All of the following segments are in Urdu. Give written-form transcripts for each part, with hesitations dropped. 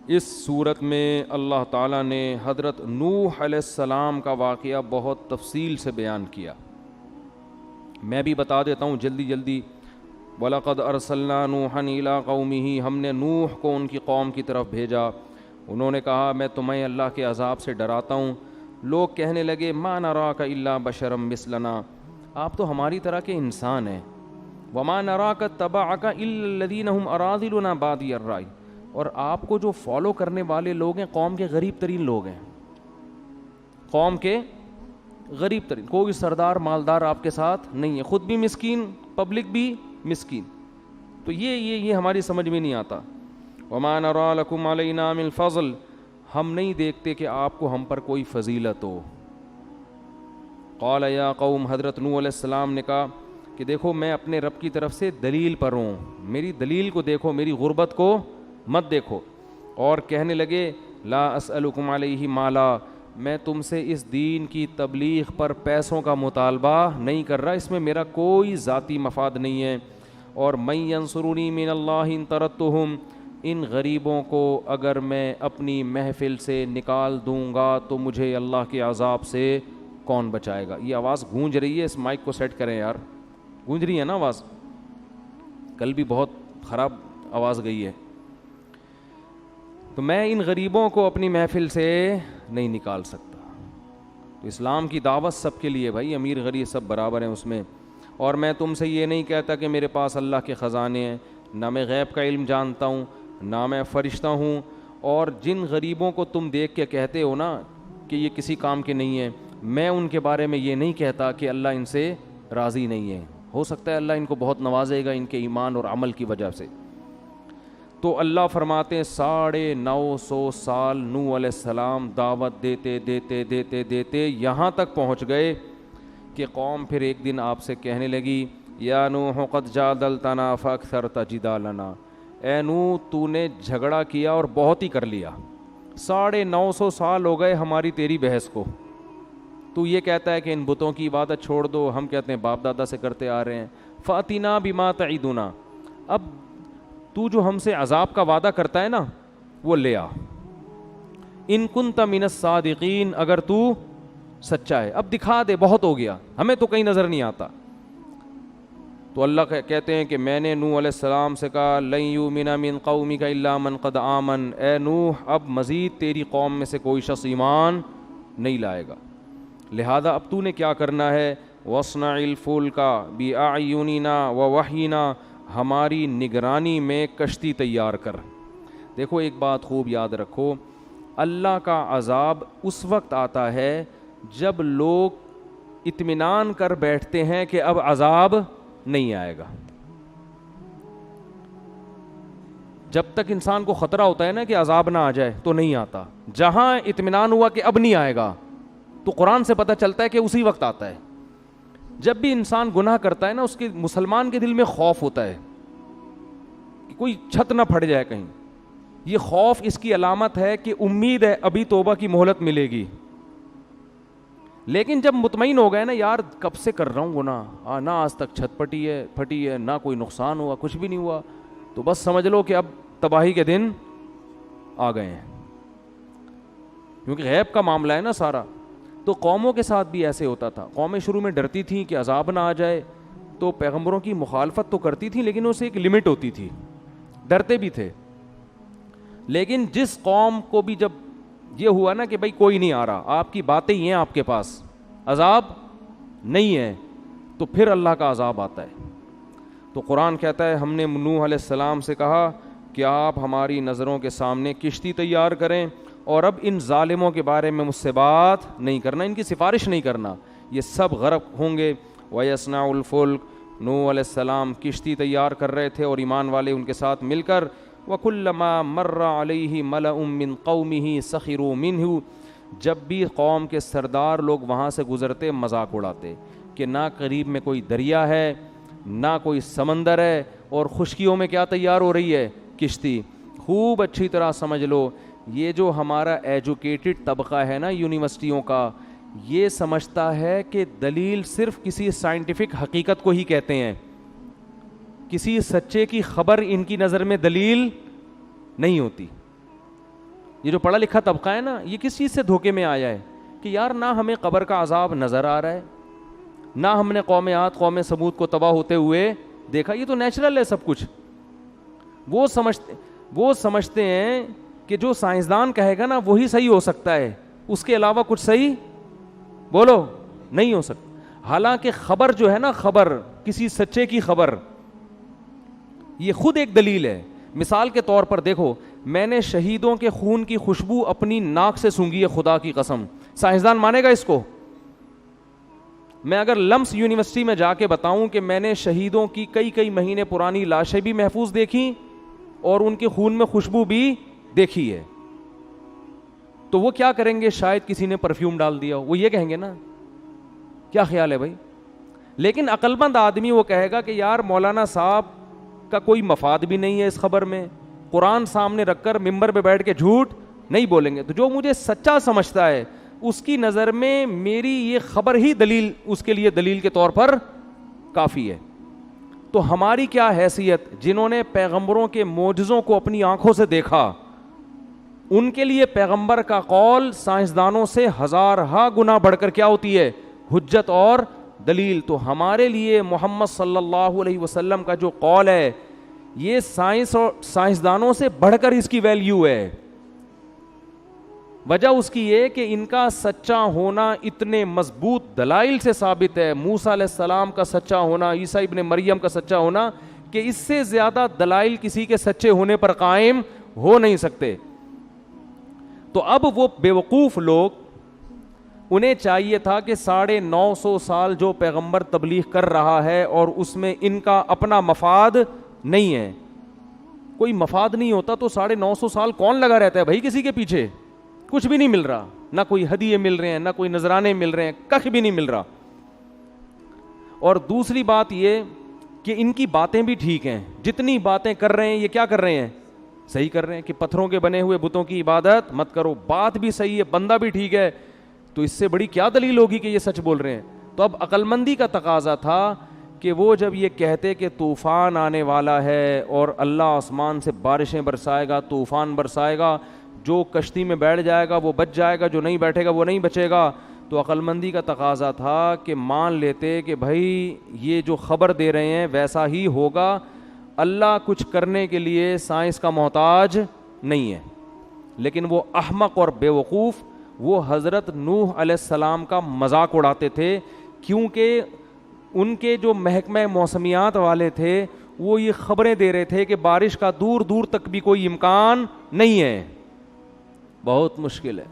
اس صورت میں اللہ تعالیٰ نے حضرت نوح علیہ السلام کا واقعہ بہت تفصیل سے بیان کیا. میں بھی بتا دیتا ہوں جلدی جلدی. وَلَقَدْ أَرْسَلْنَا نُوحًا إِلَىٰ قَوْمِهِ, ہم نے نوح کو ان کی قوم کی طرف بھیجا. انہوں نے کہا میں تمہیں اللہ کے عذاب سے ڈراتا ہوں. لوگ کہنے لگے مَا نَرَاكَ إِلَّا بَشَرًا مِثْلَنَا, آپ تو ہماری طرح کے انسان ہیں. وَمَا نَرَاكَ اتَّبَعَكَ إِلَّا الَّذِينَ هُمْ أَرَاذِلُنَا بَادِيَ الرَّأْيِ, اور آپ کو جو فالو کرنے والے لوگ ہیں قوم کے غریب ترین لوگ ہیں. قوم کے غریب ترین, کوئی سردار مالدار آپ کے ساتھ نہیں ہے, خود بھی مسکین, پبلک بھی مسکین. تو یہ ہماری سمجھ میں نہیں آتا. وَمَا نَرَىٰ لَكُمْ عَلَيْنَا مِنْ فَضْلٍ, ہم نہیں دیکھتے کہ آپ کو ہم پر کوئی فضیلت ہو. قَالَ يَا قَوْمِ, حضرت نوح علیہ السلام نے کہا کہ دیکھو میں اپنے رب کی طرف سے دلیل پر ہوں, میری دلیل کو دیکھو, میری غربت کو مت دیکھو. اور کہنے لگے لا اسألکم علیہ مالا, میں تم سے اس دین کی تبلیغ پر پیسوں کا مطالبہ نہیں کر رہا, اس میں میرا کوئی ذاتی مفاد نہیں ہے. اور من ینصرنی من اللہ ان طردتہم, ان غریبوں کو اگر میں اپنی محفل سے نکال دوں گا تو مجھے اللہ کے عذاب سے کون بچائے گا. یہ آواز گونج رہی ہے, اس مائک کو سیٹ کریں یار, گونج رہی ہے نا آواز, کل بھی بہت خراب آواز گئی ہے. تو میں ان غریبوں کو اپنی محفل سے نہیں نکال سکتا. تو اسلام کی دعوت سب کے لیے بھائی, امیر غریب سب برابر ہیں اس میں. اور میں تم سے یہ نہیں کہتا کہ میرے پاس اللہ کے خزانے ہیں, نہ میں غیب کا علم جانتا ہوں, نہ میں فرشتہ ہوں. اور جن غریبوں کو تم دیکھ کے کہتے ہو نا کہ یہ کسی کام کے نہیں ہیں, میں ان کے بارے میں یہ نہیں کہتا کہ اللہ ان سے راضی نہیں ہے. ہو سکتا ہے اللہ ان کو بہت نوازے گا ان کے ایمان اور عمل کی وجہ سے. تو اللہ فرماتے ہیں 950 سال نوح علیہ السلام دعوت دیتے دیتے دیتے دیتے یہاں تک پہنچ گئے کہ قوم پھر ایک دن آپ سے کہنے لگی یا نوح قد جادلتنا فاکثرت جدالنا, اے نوح تو نے جھگڑا کیا اور بہت ہی کر لیا, 950 سال ہو گئے ہماری تیری بحث کو. تو یہ کہتا ہے کہ ان بتوں کی عبادت چھوڑ دو, ہم کہتے ہیں باپ دادا سے کرتے آ رہے ہیں. فاتنا بما تعیدنا, اب تو جو ہم سے عذاب کا وعدہ کرتا ہے نا وہ لے آ, ان کنت من الصادقین, اگر تو سچا ہے اب دکھا دے, بہت ہو گیا, ہمیں تو کہیں نظر نہیں آتا. تو اللہ کہتے ہیں کہ میں نے نوح علیہ السلام سے کہا لن یؤمن من قومک الا من قد آمن, اے نوح اب مزید تیری قوم میں سے کوئی شخص ایمان نہیں لائے گا, لہذا اب تو نے کیا کرنا ہے, واصنع الفلک باعیننا ووحینا, ہماری نگرانی میں کشتی تیار کر. دیکھو ایک بات خوب یاد رکھو, اللہ کا عذاب اس وقت آتا ہے جب لوگ اطمینان کر بیٹھتے ہیں کہ اب عذاب نہیں آئے گا. جب تک انسان کو خطرہ ہوتا ہے نا کہ عذاب نہ آ جائے تو نہیں آتا, جہاں اطمینان ہوا کہ اب نہیں آئے گا تو قرآن سے پتہ چلتا ہے کہ اسی وقت آتا ہے. جب بھی انسان گناہ کرتا ہے نا اس کے مسلمان کے دل میں خوف ہوتا ہے کہ کوئی چھت نہ پھٹ جائے کہیں. یہ خوف اس کی علامت ہے کہ امید ہے ابھی توبہ کی مہلت ملے گی. لیکن جب مطمئن ہو گئے نا یار کب سے کر رہا ہوں گناہ, نہ آج تک چھت پھٹی ہے, نہ کوئی نقصان ہوا, کچھ بھی نہیں ہوا, تو بس سمجھ لو کہ اب تباہی کے دن آ گئے ہیں, کیونکہ غیب کا معاملہ ہے نا سارا. تو قوموں کے ساتھ بھی ایسے ہوتا تھا. قومیں شروع میں ڈرتی تھیں کہ عذاب نہ آ جائے, تو پیغمبروں کی مخالفت تو کرتی تھیں لیکن اسے ایک لمٹ ہوتی تھی, ڈرتے بھی تھے. لیکن جس قوم کو بھی جب یہ ہوا نا کہ بھائی کوئی نہیں آ رہا, آپ کی باتیں ہی ہیں, آپ کے پاس عذاب نہیں ہے, تو پھر اللہ کا عذاب آتا ہے. تو قرآن کہتا ہے ہم نے نوح علیہ السلام سے کہا کہ آپ ہماری نظروں کے سامنے کشتی تیار کریں اور اب ان ظالموں کے بارے میں مجھ سے بات نہیں کرنا, ان کی سفارش نہیں کرنا, یہ سب غرق ہوں گے. وَيَصْنَعُ الْفُلْكَ, نوح علیہ السلام کشتی تیار کر رہے تھے اور ایمان والے ان کے ساتھ مل کر. وَكُلَّمَا مَرَّ عَلَيْهِ مَلَأٌ مِّن قَوْمِهِ سَخِرُوا مِنْهُ, جب بھی قوم کے سردار لوگ وہاں سے گزرتے مذاق اڑاتے کہ نہ قریب میں کوئی دریا ہے نہ کوئی سمندر ہے, اور خشکیوں میں کیا تیار ہو رہی ہے, کشتی. خوب اچھی طرح سمجھ لو, یہ جو ہمارا ایجوکیٹڈ طبقہ ہے نا یونیورسٹیوں کا, یہ سمجھتا ہے کہ دلیل صرف کسی سائنٹیفک حقیقت کو ہی کہتے ہیں, کسی سچے کی خبر ان کی نظر میں دلیل نہیں ہوتی. یہ جو پڑھا لکھا طبقہ ہے نا, یہ کس چیز سے دھوکے میں آیا ہے کہ یار نہ ہمیں قبر کا عذاب نظر آ رہا ہے, نہ ہم نے قوم عاد قوم ثمود کو تباہ ہوتے ہوئے دیکھا, یہ تو نیچرل ہے سب کچھ. وہ سمجھتے ہیں کہ جو سائنسدان کہے گا نا وہی صحیح ہو سکتا ہے, اس کے علاوہ کچھ صحیح بولو نہیں ہو سکتا. حالانکہ خبر جو ہے نا, خبر کسی سچے کی خبر, یہ خود ایک دلیل ہے. مثال کے طور پر دیکھو, میں نے شہیدوں کے خون کی خوشبو اپنی ناک سے سونگھی ہے, خدا کی قسم. سائنسدان مانے گا اس کو؟ میں اگر لمس یونیورسٹی میں جا کے بتاؤں کہ میں نے شہیدوں کی کئی مہینے پرانی لاشیں بھی محفوظ دیکھی اور ان کے خون میں خوشبو بھی دیکھی ہے, تو وہ کیا کریں گے؟ شاید کسی نے پرفیوم ڈال دیا, وہ یہ کہیں گے نا. کیا خیال ہے بھائی؟ لیکن عقل مند آدمی وہ کہے گا کہ یار مولانا صاحب کا کوئی مفاد بھی نہیں ہے اس خبر میں, قرآن سامنے رکھ کر ممبر پہ بیٹھ کے جھوٹ نہیں بولیں گے. تو جو مجھے سچا سمجھتا ہے اس کی نظر میں میری یہ خبر ہی دلیل, اس کے لیے دلیل کے طور پر کافی ہے. تو ہماری کیا حیثیت, جنہوں نے پیغمبروں کے معجزوں کو اپنی آنکھوں سے دیکھا, ان کے لیے پیغمبر کا قول سائنسدانوں سے ہزارہا گنا بڑھ کر کیا ہوتی ہے؟ حجت اور دلیل. تو ہمارے لیے محمد صلی اللہ علیہ وسلم کا جو قول ہے یہ سائنس اور سائنسدانوں سے بڑھ کر اس کی ویلیو ہے. وجہ اس کی یہ کہ ان کا سچا ہونا اتنے مضبوط دلائل سے ثابت ہے, موسیٰ علیہ السلام کا سچا ہونا, عیسیٰ ابن مریم کا سچا ہونا, کہ اس سے زیادہ دلائل کسی کے سچے ہونے پر قائم ہو نہیں سکتے. تو اب وہ بیوقوف لوگ, انہیں چاہیے تھا کہ 950 سال جو پیغمبر تبلیغ کر رہا ہے اور اس میں ان کا اپنا مفاد نہیں ہے, کوئی مفاد نہیں ہوتا تو 950 سال کون لگا رہتا ہے بھائی کسی کے پیچھے؟ کچھ بھی نہیں مل رہا, نہ کوئی ہدیے مل رہے ہیں, نہ کوئی نذرانے مل رہے ہیں, کخ بھی نہیں مل رہا. اور دوسری بات یہ کہ ان کی باتیں بھی ٹھیک ہیں, جتنی باتیں کر رہے ہیں یہ کیا کر رہے ہیں؟ صحیح کر رہے ہیں کہ پتھروں کے بنے ہوئے بتوں کی عبادت مت کرو, بات بھی صحیح ہے, بندہ بھی ٹھیک ہے, تو اس سے بڑی کیا دلیل ہوگی کہ یہ سچ بول رہے ہیں؟ تو اب عقل مندی کا تقاضا تھا کہ وہ جب یہ کہتے کہ طوفان آنے والا ہے اور اللہ آسمان سے بارشیں برسائے گا, طوفان برسائے گا, جو کشتی میں بیٹھ جائے گا وہ بچ جائے گا, جو نہیں بیٹھے گا وہ نہیں بچے گا, تو عقل مندی کا تقاضا تھا کہ مان لیتے کہ بھائی یہ جو خبر دے رہے ہیں ویسا ہی ہوگا, اللہ کچھ کرنے کے لیے سائنس کا محتاج نہیں ہے. لیکن وہ احمق اور بیوقوف وہ حضرت نوح علیہ السلام کا مذاق اڑاتے تھے, کیونکہ ان کے جو محکمہ موسمیات والے تھے وہ یہ خبریں دے رہے تھے کہ بارش کا دور دور تک بھی کوئی امکان نہیں ہے, بہت مشکل ہے.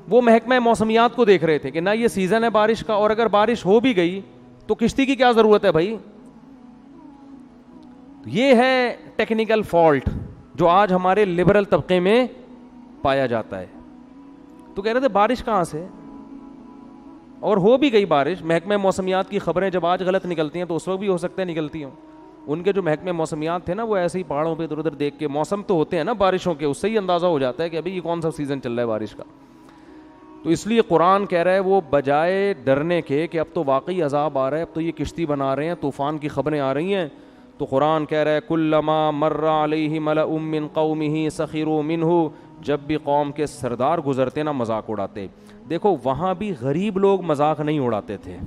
وہ محکمہ موسمیات کو دیکھ رہے تھے کہ نہ یہ سیزن ہے بارش کا, اور اگر بارش ہو بھی گئی تو کشتی کی کیا ضرورت ہے بھائی. یہ ہے ٹیکنیکل فالٹ جو آج ہمارے لبرل طبقے میں پایا جاتا ہے. تو کہہ رہے تھے بارش کہاں سے, اور ہو بھی گئی بارش. محکمہ موسمیات کی خبریں جب آج غلط نکلتی ہیں تو اس وقت بھی ہو سکتا ہے نکلتی ہوں. ان کے جو محکمہ موسمیات تھے نا وہ ایسے ہی پہاڑوں پہ ادھر ادھر دیکھ کے, موسم تو ہوتے ہیں نا بارشوں کے, اس سے ہی اندازہ ہو جاتا ہے کہ ابھی یہ کون سا سیزن چل رہا ہے بارش کا. تو اس لیے قرآن کہہ رہا ہے وہ بجائے ڈرنے کے کہ اب تو واقعی عذاب آ رہا ہے, اب تو یہ کشتی بنا رہے ہیں, طوفان کی خبریں آ رہی ہیں, تو قرآن کہہ رہا ہے کلما مر علیہ ملأ من قومہ سخروا منہ, جب بھی قوم کے سردار گزرتے نا مذاق اڑاتے. دیکھو وہاں بھی غریب لوگ مذاق نہیں اڑاتے تھے,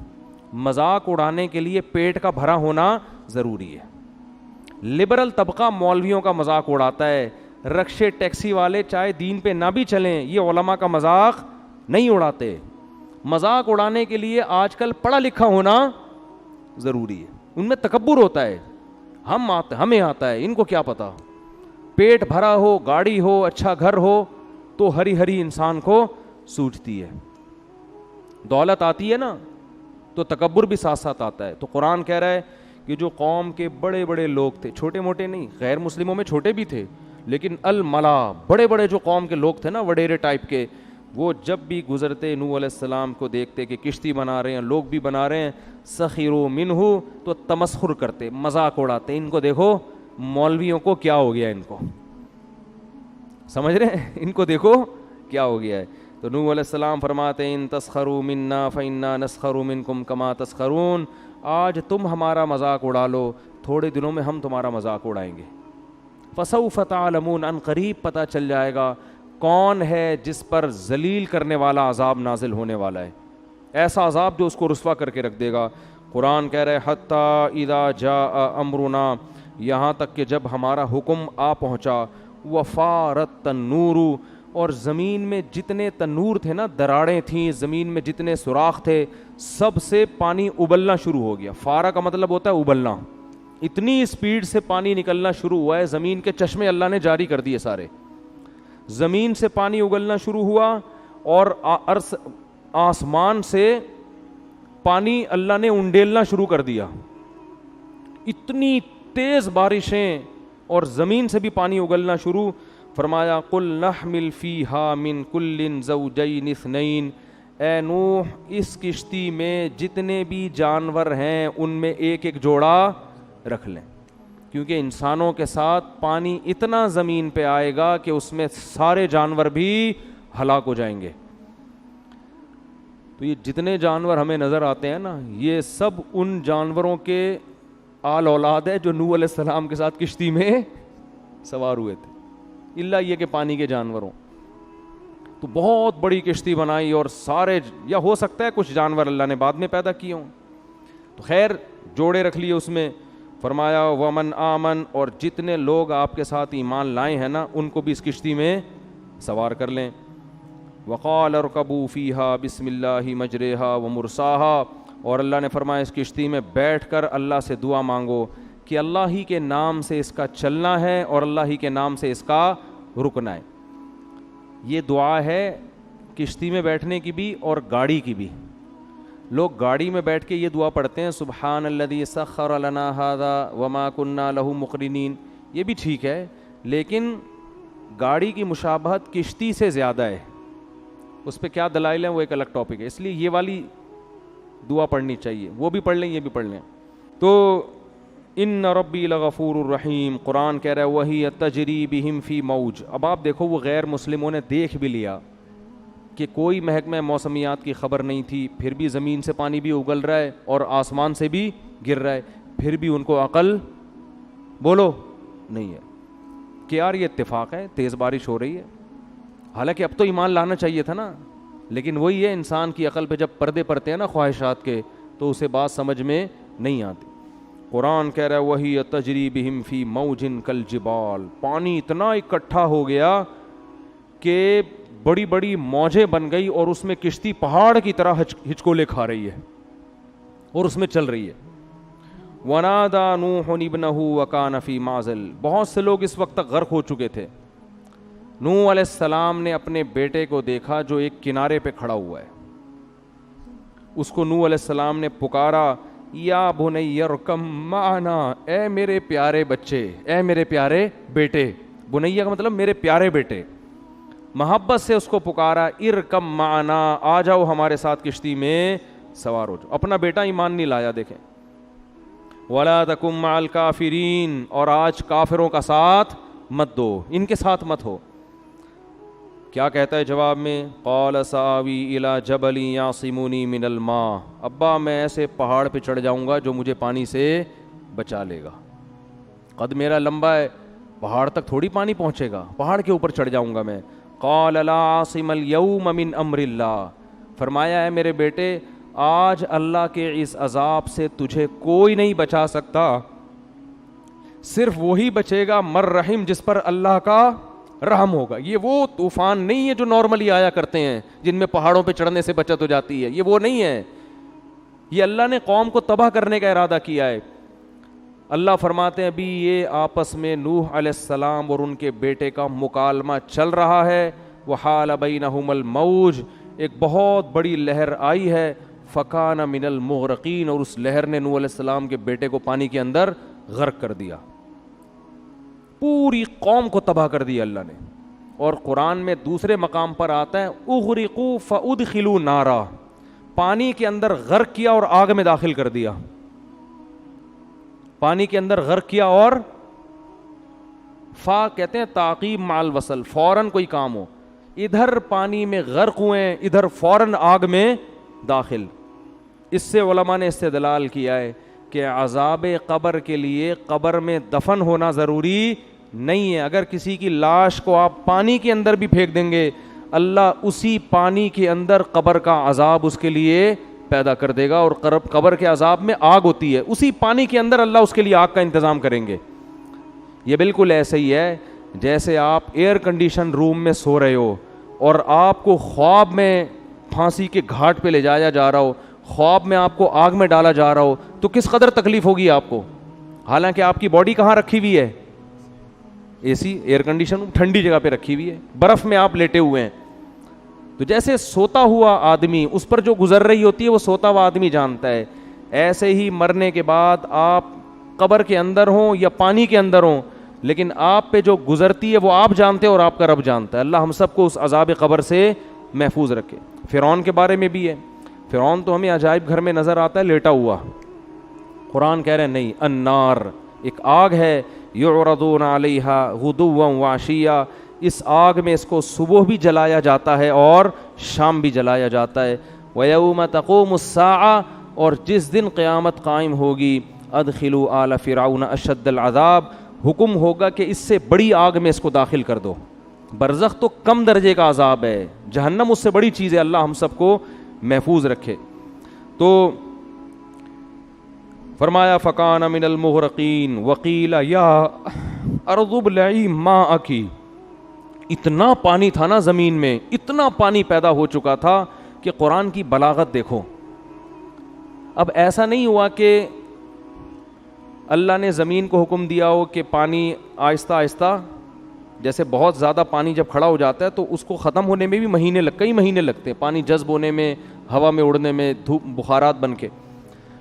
مذاق اڑانے کے لیے پیٹ کا بھرا ہونا ضروری ہے. لبرل طبقہ مولویوں کا مذاق اڑاتا ہے, رکشے ٹیکسی والے چاہے دین پہ نہ بھی چلیں یہ علماء کا مذاق نہیں اڑاتے. مذاق اڑانے کے لیے آج کل پڑھا لکھا ہونا ضروری ہے. ان میں تکبر ہوتا ہے, ہمیں آتا ہے, ان کو کیا پتا. پیٹ بھرا ہو, گاڑی ہو, اچھا گھر ہو تو ہری ہری انسان کو سوچتی ہے, دولت آتی ہے نا تو تکبر بھی ساتھ ساتھ آتا ہے. تو قرآن کہہ رہا ہے کہ جو قوم کے بڑے بڑے لوگ تھے, چھوٹے موٹے نہیں, غیر مسلموں میں چھوٹے بھی تھے, لیکن الملا بڑے بڑے جو قوم کے لوگ تھے نا وڈیرے ٹائپ کے, وہ جب بھی گزرتے نوح علیہ السلام کو دیکھتے کہ کشتی بنا رہے ہیں, لوگ بھی بنا رہے ہیں, سخروا منہ, تو تمسخر کرتے, مذاق اڑاتے. ان کو دیکھو مولویوں کو کیا ہو گیا, ان کو سمجھ رہے ہیں, ان کو دیکھو کیا ہو گیا ہے. تو نوح علیہ السلام فرماتے ہیں ان تسخروا منا فإنا نسخر منکم کما تسخرون, آج تم ہمارا مذاق اڑا لو, تھوڑے دنوں میں ہم تمہارا مذاق اڑائیں گے. فسوف تعلمون, ان قریب پتہ چل جائے گا کون ہے جس پر ذلیل کرنے والا عذاب نازل ہونے والا ہے، ایسا عذاب جو اس کو رسوا کر کے رکھ دے گا۔ قرآن کہہ رہے حتی اذا جاء امرنا، یہاں تک کہ جب ہمارا حکم آ پہنچا، وفارت تنور، اور زمین میں جتنے تنور تھے نا، دراڑیں تھیں زمین میں، جتنے سوراخ تھے، سب سے پانی ابلنا شروع ہو گیا۔ فارا کا مطلب ہوتا ہے ابلنا، اتنی اسپیڈ سے پانی نکلنا شروع ہوا ہے، زمین کے چشمے اللہ نے جاری کر دیے سارے، زمین سے پانی اگلنا شروع ہوا، اور آسمان سے پانی اللہ نے انڈیلنا شروع کر دیا، اتنی تیز بارشیں، اور زمین سے بھی پانی اگلنا شروع۔ فرمایا قل نحمل فیہا من کل زوجین اثنین، اے نوح اس کشتی میں جتنے بھی جانور ہیں ان میں ایک ایک جوڑا رکھ لیں، کیونکہ انسانوں کے ساتھ پانی اتنا زمین پہ آئے گا کہ اس میں سارے جانور بھی ہلاک ہو جائیں گے۔ تو یہ جتنے جانور ہمیں نظر آتے ہیں نا، یہ سب ان جانوروں کے آل اولاد ہے جو نوح علیہ السلام کے ساتھ کشتی میں سوار ہوئے تھے، الا یہ کہ پانی کے جانوروں۔ تو بہت بڑی کشتی بنائی، اور سارے، یا ہو سکتا ہے کچھ جانور اللہ نے بعد میں پیدا کیے ہوں، تو خیر جوڑے رکھ لیے اس میں۔ فرمایا ومن آمن، اور جتنے لوگ آپ کے ساتھ ایمان لائے ہیں نا، ان کو بھی اس کشتی میں سوار کر لیں۔ وقال ارکبوا فیہا بسم اللہ مجریہا ومرساہا، اور اللہ نے فرمایا اس کشتی میں بیٹھ کر اللہ سے دعا مانگو کہ اللہ ہی کے نام سے اس کا چلنا ہے اور اللہ ہی کے نام سے اس کا رکنا ہے۔ یہ دعا ہے کشتی میں بیٹھنے کی بھی اور گاڑی کی بھی۔ لوگ گاڑی میں بیٹھ کے یہ دعا پڑھتے ہیں سبحان الذی سخر لنا ھذا وما کننا لہ مقرنین، یہ بھی ٹھیک ہے، لیکن گاڑی کی مشابہت کشتی سے زیادہ ہے، اس پہ کیا دلائل ہیں وہ ایک الگ ٹاپک ہے، اس لیے یہ والی دعا پڑھنی چاہیے، وہ بھی پڑھ لیں یہ بھی پڑھ لیں۔ تو ان ربی لغفور الرحیم، قرآن کہہ رہا ہے وہی تجری بہم فی موج۔ اب آپ دیکھو وہ غیر مسلموں نے دیکھ بھی لیا کہ کوئی محکمہ موسمیات کی خبر نہیں تھی، پھر بھی زمین سے پانی بھی اگل رہا ہے اور آسمان سے بھی گر رہا ہے، پھر بھی ان کو عقل بولو نہیں ہے کہ یار یہ اتفاق ہے، تیز بارش ہو رہی ہے، حالانکہ اب تو ایمان لانا چاہیے تھا نا، لیکن وہی ہے انسان کی عقل پہ جب پردے پڑتے ہیں نا خواہشات کے، تو اسے بات سمجھ میں نہیں آتی۔ قرآن کہہ رہا ہے وہی تجری بہم فی موج کالجبال، پانی اتنا اکٹھا ہو گیا کہ بڑی بڑی موجیں بن گئی، اور اس میں کشتی پہاڑ کی طرح ہچکولے کھا رہی ہے اور اس میں چل رہی ہے۔ وَنَادَى نُوحٌ ابْنَهُ وَكَانَ فِي مَعْزِلٍ، بہت سے لوگ اس وقت تک غرق ہو چکے تھے۔ نوح علیہ السلام نے اپنے بیٹے کو دیکھا جو ایک کنارے پہ کھڑا ہوا ہے، اس کو نوح علیہ السلام نے پکارا یا بنی ارکم معنا، اے میرے پیارے بچے، اے میرے پیارے بیٹے، بنیہ کا مطلب میرے پیارے بیٹے، محبت سے اس کو پکارا، ارکم معنا، آ جاؤ ہمارے ساتھ کشتی میں سوار ہو جاؤ۔ اپنا بیٹا ایمان نہیں لایا، دیکھیں وَلَا تَكُن مَعَ الْكَافِرِينَ، اور آج کافروں کا ساتھ مت دو، ان کے ساتھ مت ہو۔ کیا کہتا ہے جواب میں؟ قال سآوی الی جبل یعصمنی من الماء، ابا میں ایسے پہاڑ پہ چڑھ جاؤں گا جو مجھے پانی سے بچا لے گا، قد میرا لمبا ہے، پہاڑ تک تھوڑی پانی پہنچے گا، پہاڑ کے اوپر چڑھ جاؤں گا میں۔ قال لا عاصم اليوم من امر اللہ، فرمایا ہے میرے بیٹے آج اللہ کے اس عذاب سے تجھے کوئی نہیں بچا سکتا، صرف وہی بچے گا مر رحم، جس پر اللہ کا رحم ہوگا۔ یہ وہ طوفان نہیں ہے جو نارملی آیا کرتے ہیں جن میں پہاڑوں پہ چڑھنے سے بچت ہو جاتی ہے، یہ وہ نہیں ہے، یہ اللہ نے قوم کو تباہ کرنے کا ارادہ کیا ہے۔ اللہ فرماتے ہیں ابھی یہ آپس میں نوح علیہ السلام اور ان کے بیٹے کا مکالمہ چل رہا ہے، وحال بینہم الموج، ایک بہت بڑی لہر آئی ہے، فکان من المغرقین، اور اس لہر نے نوح علیہ السلام کے بیٹے کو پانی کے اندر غرق کر دیا، پوری قوم کو تباہ کر دیا اللہ نے۔ اور قرآن میں دوسرے مقام پر آتا ہے اغرقوا فادخلوا نارا، پانی کے اندر غرق کیا اور آگ میں داخل کر دیا، پانی کے اندر غرق کیا، اور فا کہتے ہیں تعقیب مع الوصل، فوراً کوئی کام ہو، ادھر پانی میں غرق ہوئے، ادھر فوراً آگ میں داخل۔ اس سے علماء نے استدلال کیا ہے کہ عذاب قبر کے لیے قبر میں دفن ہونا ضروری نہیں ہے. اگر کسی کی لاش کو آپ پانی کے اندر بھی پھینک دیں گے, اللہ اسی پانی کے اندر قبر کا عذاب اس کے لیے پیدا کر دے گا, اور قبر کے عذاب میں آگ ہوتی ہے, اسی پانی کے اندر اللہ اس کے لیے آگ کا انتظام کریں گے. یہ بالکل ایسے ہی ہے جیسے آپ ایئر کنڈیشن روم میں سو رہے ہو اور آپ کو خواب میں پھانسی کے گھاٹ پہ لے جایا جا رہا ہو, خواب میں آپ کو آگ میں ڈالا جا رہا ہو, تو کس قدر تکلیف ہوگی آپ کو, حالانکہ آپ کی باڈی کہاں رکھی ہوئی ہے, اے سی ایئر کنڈیشن ٹھنڈی جگہ پہ رکھی ہوئی ہے, برف میں آپ لیٹے ہوئے ہیں. تو جیسے سوتا ہوا آدمی, اس پر جو گزر رہی ہوتی ہے وہ سوتا ہوا آدمی جانتا ہے, ایسے ہی مرنے کے بعد آپ قبر کے اندر ہوں یا پانی کے اندر ہوں, لیکن آپ پہ جو گزرتی ہے وہ آپ جانتے ہیں اور آپ کا رب جانتا ہے. اللہ ہم سب کو اس عذاب قبر سے محفوظ رکھے. فرعون کے بارے میں بھی ہے, فرعون تو ہمیں عجائب گھر میں نظر آتا ہے لیٹا ہوا, قرآن کہہ رہے ہیں نہیں, النار ایک آگ ہے, یعرضون علیہا غدوا وعشیا, اس آگ میں اس کو صبح بھی جلایا جاتا ہے اور شام بھی جلایا جاتا ہے. ویوم تقوم الساعہ, اور جس دن قیامت قائم ہوگی, ادخلوا آل فرعون اشد العذاب, حکم ہوگا کہ اس سے بڑی آگ میں اس کو داخل کر دو. برزخ تو کم درجے کا عذاب ہے, جہنم اس سے بڑی چیز ہے, اللہ ہم سب کو محفوظ رکھے. تو فرمایا فکان من المغرقین وقیل یا ارض ابلعی ماءک, اتنا پانی تھا نا زمین میں, اتنا پانی پیدا ہو چکا تھا کہ قرآن کی بلاغت دیکھو. اب ایسا نہیں ہوا کہ اللہ نے زمین کو حکم دیا ہو کہ پانی آہستہ آہستہ, جیسے بہت زیادہ پانی جب کھڑا ہو جاتا ہے تو اس کو ختم ہونے میں بھی کئی مہینے لگتے ہیں, پانی جذب ہونے میں, ہوا میں اڑنے میں, دھوپ بخارات بن کے.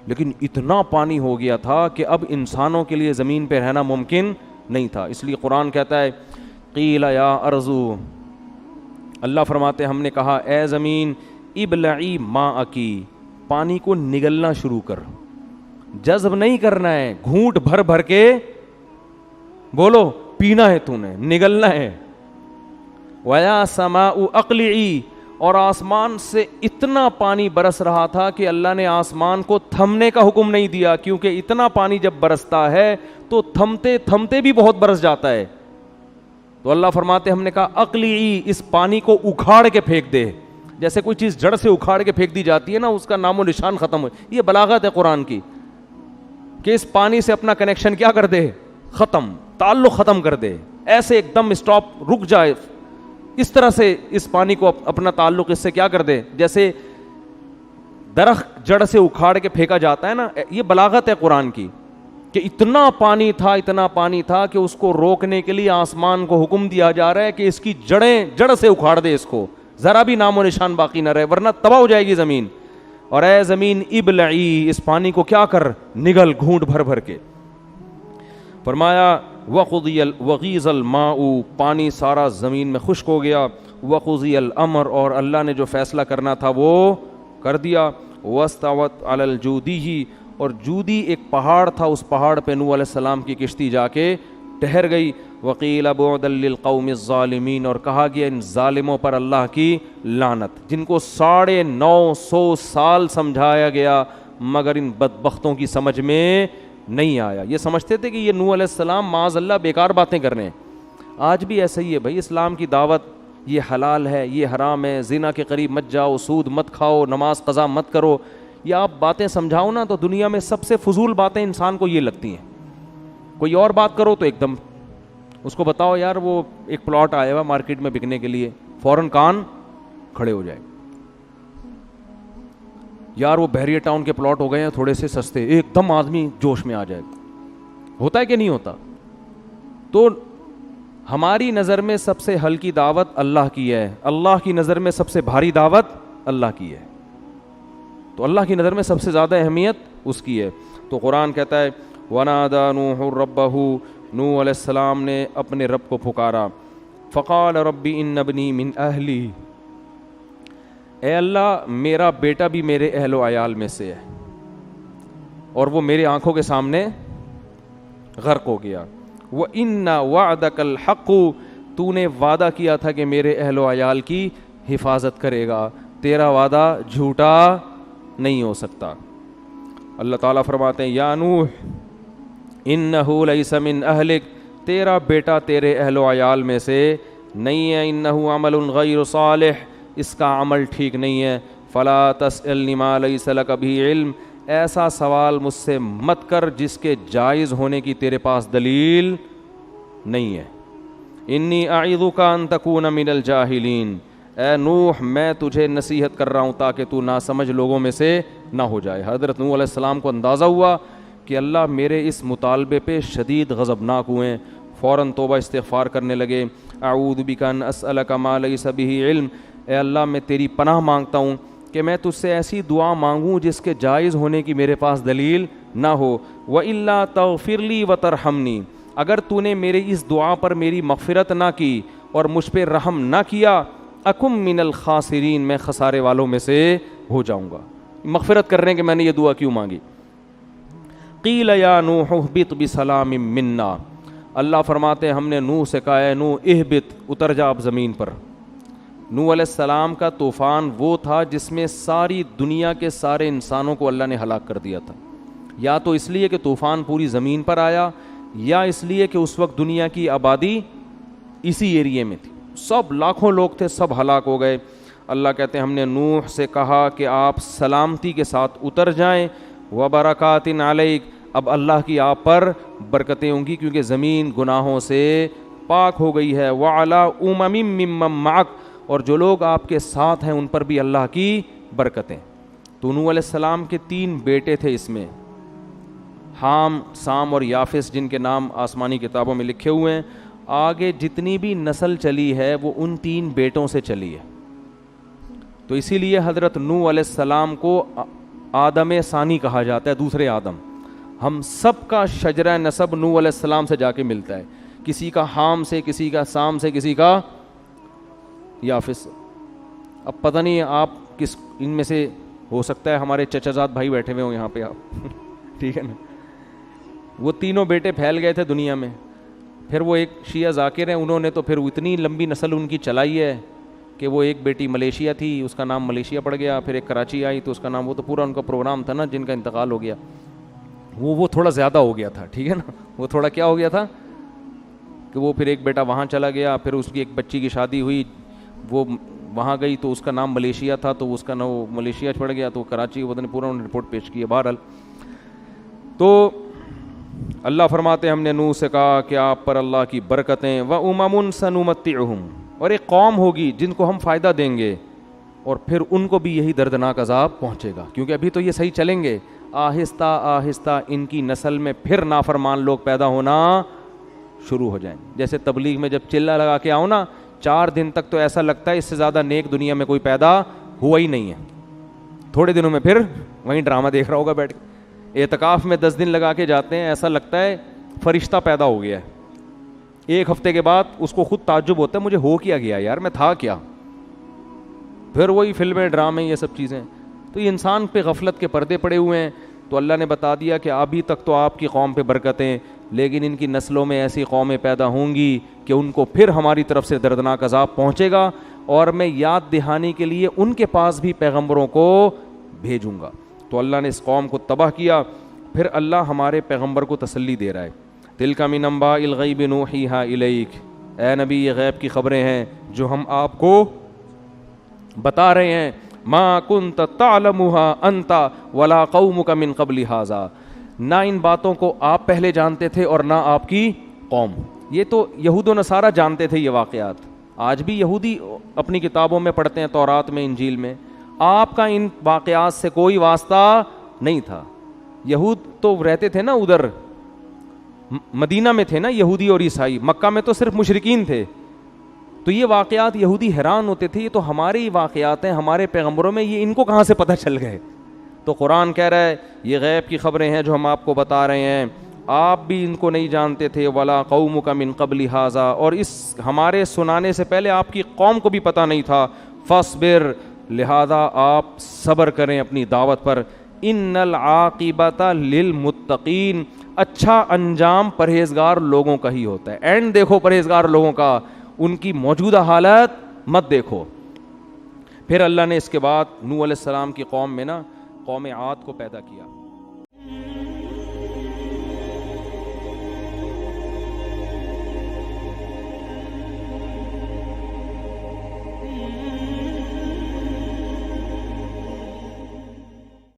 لیکن اتنا پانی ہو گیا تھا کہ اب انسانوں کے لیے زمین پہ رہنا ممکن نہیں تھا. اس لیے قرآن کہتا ہے قیل یا ارضو, اللہ فرماتے ہم نے کہا اے زمین ابلعی ماءکی, پانی کو نگلنا شروع کر, جذب نہیں کرنا ہے, گھونٹ بھر بھر کے بولو پینا ہے, تو نے نگلنا ہے. وَيَا سَمَاءُ أَقْلِعِي, اور آسمان سے اتنا پانی برس رہا تھا کہ اللہ نے آسمان کو تھمنے کا حکم نہیں دیا, کیونکہ اتنا پانی جب برستا ہے تو تھمتے تھمتے بھی بہت برس جاتا ہے. تو اللہ فرماتے ہم نے کہا اقلعی, اس پانی کو اکھاڑ کے پھینک دے. جیسے کوئی چیز جڑ سے اکھاڑ کے پھینک دی جاتی ہے نا, اس کا نام و نشان ختم ہو. یہ بلاغت ہے قرآن کی کہ اس پانی سے اپنا کنیکشن کیا کر دے, ختم, تعلق ختم کر دے, ایسے ایک دم اسٹاپ, رک جائے. اس طرح سے اس پانی کو اپنا تعلق اس سے کیا کر دے, جیسے درخت جڑ سے اکھاڑ کے پھینکا جاتا ہے نا. یہ بلاغت ہے قرآن کی کہ اتنا پانی تھا کہ اس کو روکنے کے لیے آسمان کو حکم دیا جا رہا ہے کہ اس کی جڑیں جڑ سے اکھاڑ دے, اس کو ذرا بھی نام و نشان باقی نہ رہے, ورنہ تباہ ہو جائے گی زمین. اور اے زمین ابلعی, اس پانی کو کیا کر, نگل, گھونٹ بھر بھر کے. فرمایا وغیض الماء, پانی سارا زمین میں خشک ہو گیا. وقضی الامر, اور اللہ نے جو فیصلہ کرنا تھا وہ کر دیا. واستوت علی الجودی, اور جودی ایک پہاڑ تھا, اس پہاڑ پہ نوح علیہ السلام کی کشتی جا کے ٹھہر گئی. وقیل بعدا للقوم الظالمین, اور کہا گیا ان ظالموں پر اللہ کی لعنت, جن کو 950 سال سمجھایا گیا مگر ان بدبختوں کی سمجھ میں نہیں آیا. یہ سمجھتے تھے کہ یہ نوح علیہ السلام معاذ اللہ بیکار باتیں کر رہے ہیں. آج بھی ایسا ہی ہے بھائی, اسلام کی دعوت, یہ حلال ہے, یہ حرام ہے, زنا کے قریب مت جاؤ, سود مت کھاؤ, نماز قضا مت کرو, یہ آپ باتیں سمجھاؤ نا تو دنیا میں سب سے فضول باتیں انسان کو یہ لگتی ہیں. کوئی اور بات کرو تو ایک دم اس کو بتاؤ یار وہ ایک پلاٹ آیا ہوا مارکیٹ میں بکنے کے لیے, فوراً کان کھڑے ہو جائے, یار وہ بحریہ ٹاؤن کے پلاٹ ہو گئے ہیں تھوڑے سے سستے, ایک دم آدمی جوش میں آ جائے. ہوتا ہے کہ نہیں ہوتا؟ تو ہماری نظر میں سب سے ہلکی دعوت اللہ کی ہے, اللہ کی نظر میں سب سے بھاری دعوت اللہ کی ہے, تو اللہ کی نظر میں سب سے زیادہ اہمیت اس کی ہے. تو قرآن کہتا ہے وَنَادَى نُوحٌ رَبَّهُ, نوح علیہ السلام نے اپنے رب کو پکارا. فقال رب ان ابنی من اہلی, اے اللہ میرا بیٹا بھی میرے اہل و عیال میں سے ہے اور وہ میرے آنکھوں کے سامنے غرق ہو گیا. وَإِنَّ وَعْدَكَ الْحَقُّ, تو نے وعدہ کیا تھا کہ میرے اہل و عیال کی حفاظت کرے گا, تیرا وعدہ جھوٹا نہیں ہو سکتا. اللہ تعالیٰ فرماتے ہیں یا نوح انہو لیس من اہلک, تیرا بیٹا تیرے اہل و عیال میں سے نہیں ہے، انہ عمل غیر صالح، اس کا عمل ٹھیک نہیں ہے، فلا تسألنی ما لیس لک بہ علم، ایسا سوال مجھ سے مت کر جس کے جائز ہونے کی تیرے پاس دلیل نہیں ہے، انی اعظک ان تکون من الجاہلین، اے نوح میں تجھے نصیحت کر رہا ہوں تاکہ تو ناسمجھ لوگوں میں سے نہ ہو جائے۔ حضرت نوح علیہ السلام کو اندازہ ہوا کہ اللہ میرے اس مطالبے پہ شدید غضبناک ہوئے، فوراً توبہ استغفار کرنے لگے۔ اعوذ بک ان اسألک ما لیس بہ علم، اے اللہ میں تیری پناہ مانگتا ہوں کہ میں تجھ سے ایسی دعا مانگوں جس کے جائز ہونے کی میرے پاس دلیل نہ ہو، وَإِلَّا تَغْفِرْ لِي وَتَرْحَمْنِي، اگر تو نے میری اس دعا پر میری مغفرت نہ کی اور مجھ پہ رحم نہ کیا، اکم من الخاسرین، میں خسارے والوں میں سے ہو جاؤں گا۔ مغفرت کرنے کے میں نے یہ دعا کیوں مانگی؟ قیل یا نوح اہبط بسلام منا، اللہ فرماتے ہیں ہم نے نوح سے کہا، اے نوح اہبط، اتر جا اب زمین پر۔ نوح علیہ السلام کا طوفان وہ تھا جس میں ساری دنیا کے سارے انسانوں کو اللہ نے ہلاک کر دیا تھا، یا تو اس لیے کہ طوفان پوری زمین پر آیا، یا اس لیے کہ اس وقت دنیا کی آبادی اسی ایریے میں تھی، سب لاکھوں لوگ تھے، سب ہلاک ہو گئے۔ اللہ کہتے ہیں ہم نے نوح سے کہا کہ آپ سلامتی کے ساتھ اتر جائیں، وبرکات علیک، اب اللہ کی آپ پر برکتیں ہوں گی کیونکہ زمین گناہوں سے پاک ہو گئی ہے، وعلی ممن معک، اور جو لوگ آپ کے ساتھ ہیں ان پر بھی اللہ کی برکتیں۔ تو نوح علیہ السلام کے 3 بیٹے تھے، اس میں حام، سام اور یافس، جن کے نام آسمانی کتابوں میں لکھے ہوئے ہیں۔ آگے جتنی بھی نسل چلی ہے وہ ان 3 بیٹوں سے چلی ہے، تو اسی لیے حضرت نوح علیہ السلام کو آدم ثانی کہا جاتا ہے، دوسرے آدم۔ ہم سب کا شجرہ نسب نوح علیہ السلام سے جا کے ملتا ہے، کسی کا حام سے، کسی کا سام سے، کسی کا یافس سے۔ اب پتہ نہیں آپ کس ان میں سے، ہو سکتا ہے ہمارے چچا زاد بھائی بیٹھے ہوئے ہوں یہاں پہ آپ ٹھیک ہے نا۔ وہ تینوں بیٹے پھیل گئے تھے دنیا میں، پھر وہ ایک شیعہ ذاکر ہیں، انہوں نے تو پھر اتنی لمبی نسل ان کی چلائی ہے کہ وہ ایک بیٹی ملیشیا تھی، اس کا نام ملیشیا پڑ گیا، پھر ایک کراچی آئی تو اس کا نام، وہ تو پورا ان کا پروگرام تھا نا، جن کا انتقال ہو گیا وہ تھوڑا زیادہ ہو گیا تھا، ٹھیک ہے نا، وہ تھوڑا کیا ہو گیا تھا کہ وہ پھر ایک بیٹا وہاں چلا گیا، پھر اس کی ایک بچی کی شادی ہوئی، وہ وہاں گئی تو اس کا نام ملیشیا تھا، تو اس کا نام ملیشیا پڑ گیا، تو کراچی وہ پورا انہوں نے رپورٹ پیش کی ہے۔ بہرحال تو اللہ فرماتے ہیں ہم نے نوح سے کہا کہ آپ پر اللہ کی برکتیں، وَأُمَمٌ سَنُمَتِّعُهُمْ، اور ایک قوم ہوگی جن کو ہم فائدہ دیں گے اور پھر ان کو بھی یہی دردناک عذاب پہنچے گا، کیونکہ ابھی تو یہ صحیح چلیں گے، آہستہ آہستہ ان کی نسل میں پھر نافرمان لوگ پیدا ہونا شروع ہو جائیں۔ جیسے تبلیغ میں جب چلہ لگا کے آؤ نا، 4 دن تک تو ایسا لگتا ہے اس سے زیادہ نیک دنیا میں کوئی پیدا ہوا ہی نہیں ہے، تھوڑے دنوں میں پھر وہیں ڈرامہ دیکھ رہا ہوگا بیٹھ کے۔ اعتکاف میں 10 دن لگا کے جاتے ہیں، ایسا لگتا ہے فرشتہ پیدا ہو گیا ہے، 1 ہفتے کے بعد اس کو خود تعجب ہوتا ہے مجھے ہو کیا گیا یار، میں تھا کیا، پھر وہی فلمیں، ڈرامے، یہ سب چیزیں۔ تو یہ انسان پہ غفلت کے پردے پڑے ہوئے ہیں۔ تو اللہ نے بتا دیا کہ ابھی تک تو آپ کی قوم پہ برکتیں، لیکن ان کی نسلوں میں ایسی قومیں پیدا ہوں گی کہ ان کو پھر ہماری طرف سے دردناک عذاب پہنچے گا، اور میں یاد دہانی کے لیے ان کے پاس بھی پیغمبروں کو بھیجوں گا۔ تو اللہ نے اس قوم کو تباہ کیا۔ پھر اللہ ہمارے پیغمبر کو تسلی دے رہا ہے، تلک من انباء الغیب نوحیھا الیک، اے نبی یہ غیب کی خبریں ہیں جو ہم آپ کو بتا رہے ہیں، ما کنت تعلمها انت ولا قومک من قبل ھذا، نہ ان باتوں کو آپ پہلے جانتے تھے اور نہ آپ کی قوم۔ یہ تو یہود و نصارہ جانتے تھے یہ واقعات، آج بھی یہودی اپنی کتابوں میں پڑھتے ہیں، تورات میں، انجیل میں، آپ کا ان واقعات سے کوئی واسطہ نہیں تھا۔ یہود تو رہتے تھے نا ادھر مدینہ میں تھے نا یہودی اور عیسائی، مکہ میں تو صرف مشرکین تھے، تو یہ واقعات یہودی حیران ہوتے تھے، یہ تو ہمارے ہی واقعات ہیں، ہمارے پیغمبروں میں، یہ ان کو کہاں سے پتہ چل گئے؟ تو قرآن کہہ رہا ہے یہ غیب کی خبریں ہیں جو ہم آپ کو بتا رہے ہیں، آپ بھی ان کو نہیں جانتے تھے، ولا قومک من قبل ھذا، اور اس ہمارے سنانے سے پہلے آپ کی قوم کو بھی پتہ نہیں تھا، فاصبر، لہذا آپ صبر کریں اپنی دعوت پر، ان العاقبۃ للمتقین، اچھا انجام پرہیزگار لوگوں کا ہی ہوتا ہے۔ اینڈ دیکھو پرہیزگار لوگوں کا، ان کی موجودہ حالت مت دیکھو۔ پھر اللہ نے اس کے بعد نوح علیہ السلام کی قوم میں نا قوم عاد کو پیدا کیا۔